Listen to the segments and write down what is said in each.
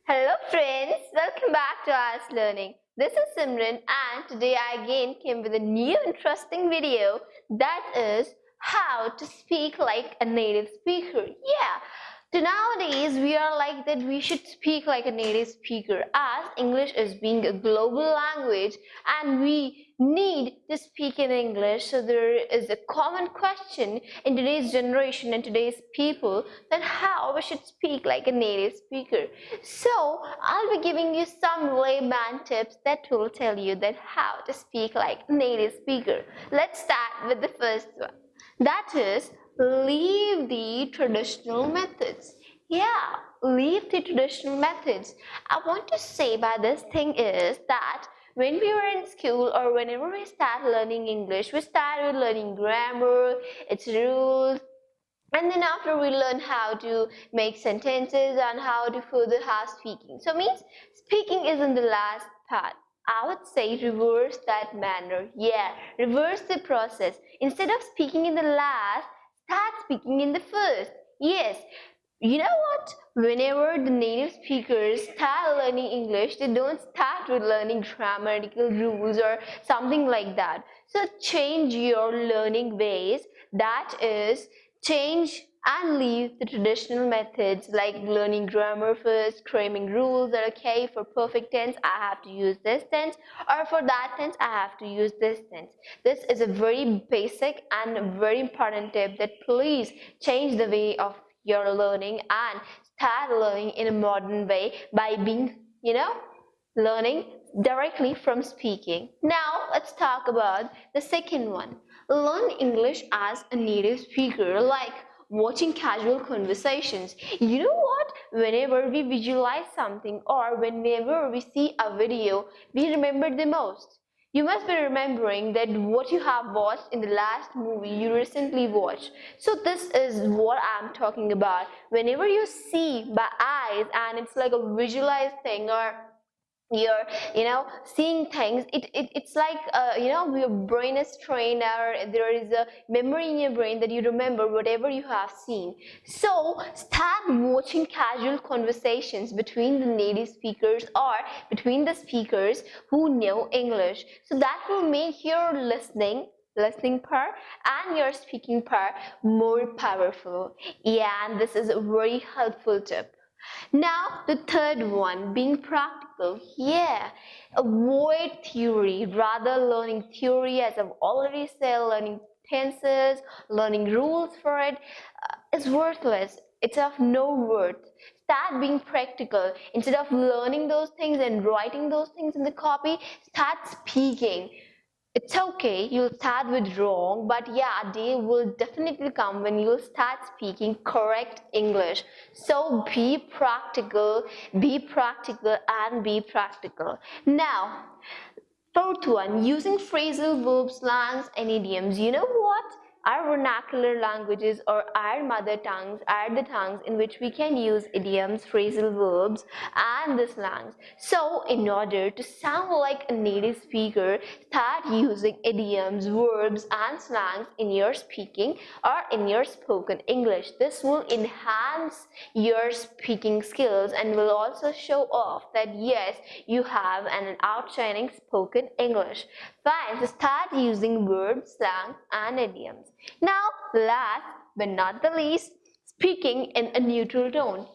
Hello friends, welcome back to IELTS Learning. This is Simran and today I again came with a new interesting video that is how to speak like a native speaker. So nowadays we are like that we should speak like a native speaker as English is being a global language and we need to speak in English. So there is a common question in today's generation and today's people that how we should speak like a native speaker. So I'll be giving you some layman tips that will tell you that how to speak like a native speaker. Let's start with the first one. That is, leave the traditional methods. Leave the traditional methods. I want to say by this thing is that when we were in school or whenever we start learning English, we start with learning grammar, its rules, and then after we learn how to make sentences and how to further have speaking. So means speaking is in the last part. I would say reverse that manner. Reverse the process. Instead of speaking in the last, start speaking in the first. Yes, you know what? Whenever the native speakers start learning English, they don't start with learning grammatical rules or something like that. So change your learning ways. That is, change and leave the traditional methods like learning grammar first, framing rules that okay, for perfect tense I have to use this tense, or for that tense I have to use this tense. This is a very basic and very important tip that please change the way of your learning and start learning in a modern way by being, learning directly from speaking. Now let's talk about the second one. Learn English as a native speaker, like watching casual conversations. You know what? Whenever we visualize something or whenever we see a video, we remember the most. You must be remembering that what you have watched in the last movie you recently watched. So this is what I'm talking about. Whenever you see by eyes and it's like a visualized thing or you're seeing things, it's like your brain is trained or there is a memory in your brain that you remember whatever you have seen. So start watching casual conversations between the native speakers or between the speakers who know English, so that will make your listening part and your speaking part more powerful. And this is a very helpful tip. Now, the third one, being practical. Avoid theory, rather learning theory, as I've already said, learning tenses, learning rules for it is worthless. It's of no worth. Start being practical. Instead of learning those things and writing those things in the copy, start speaking. It's okay, you'll start with wrong, but a day will definitely come when you'll start speaking correct English. So be practical, and be practical. Now, fourth one, using phrasal verbs, slangs, and idioms. You know what? Our vernacular languages or our mother tongues are the tongues in which we can use idioms, phrasal verbs, and the slangs. So, in order to sound like a native speaker, start using idioms, verbs, and slangs in your speaking or in your spoken English. This will enhance your speaking skills and will also show off that yes, you have an outshining spoken English. Fine, so start using verbs, slang, and idioms. Now, last but not the least, speaking in a neutral tone.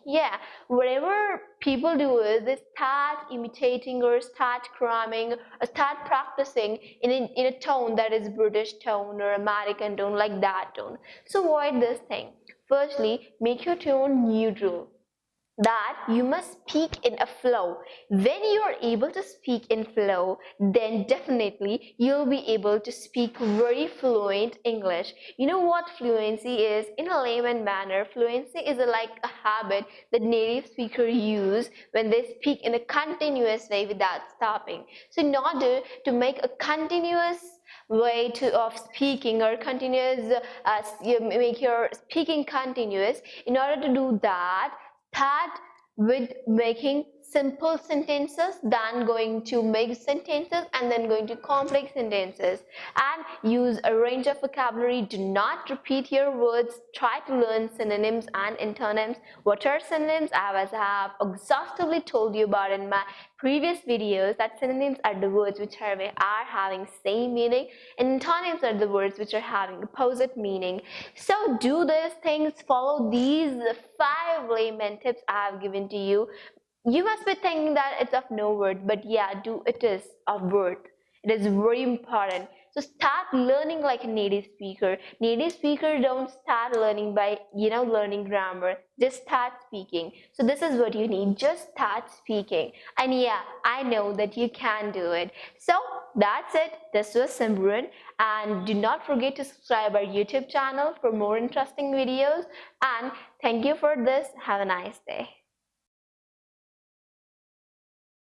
Whatever people do is they start imitating or start cramming or start practicing in a tone that is British tone or American tone, like that tone. So avoid this thing. Firstly, make your tone neutral, that you must speak in a flow. When you are able to speak in flow, then definitely you'll be able to speak very fluent English. You know what fluency is? In a layman manner, fluency is like a habit that native speakers use when they speak in a continuous way without stopping. So in order to make a continuous way of speaking or continuous, you make your speaking continuous, in order to do that, start with making simple sentences than going to mixed sentences and then going to complex sentences. And use a range of vocabulary. Do not repeat your words. Try to learn synonyms and antonyms. What are synonyms? As I have exhaustively told you about in my previous videos, that synonyms are the words which are having same meaning, and antonyms are the words which are having opposite meaning. So do these things, follow these 5 layman tips I have given to you. You must be thinking that it's of no worth, but yeah, it is of worth. It is very important. So start learning like a native speaker. Native speakers don't start learning by, learning grammar. Just start speaking. So this is what you need. Just start speaking. And yeah, I know that you can do it. So that's it. This was Simran. And do not forget to subscribe our YouTube channel for more interesting videos. And thank you for this. Have a nice day.